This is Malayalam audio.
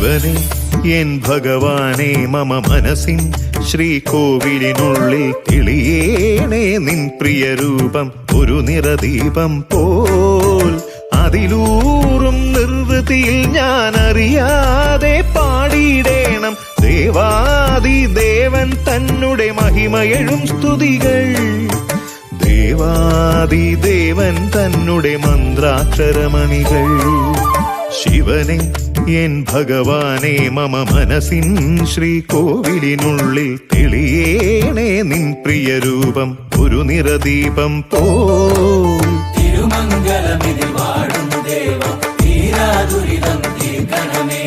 ശിവനെ എൻ ഭഗവാനെ മമ മനസ്സിൻ ശ്രീകോവിലിനുള്ളിൽ തെളിയേണേ നിൻ പ്രിയരൂപം ഒരു നിറദീപം പോൽ. അതിലൂറും നിർവൃതിയിൽ ഞാൻ അറിയാതെ പാടിയിടേണം ദേവാദിദേവൻ തന്നെ മഹിമയെഴും സ്തുതികൾ. ദേവാദിദേവൻ തന്നെ മന്ത്രാക്ഷരമണികൾ. ശിവനെ എൻ ഭഗവാനെ മമ മനസ്സിൻ ശ്രീകോവിലിനുള്ളിൽ തെളിയേണേ നിൻ പ്രിയരൂപം ഒരു നിറദീപം പോൽ. തിരുമംഗലമിതിൽ വാഴും ദേവ തീരാദുരിതം തീർക്കണമേ.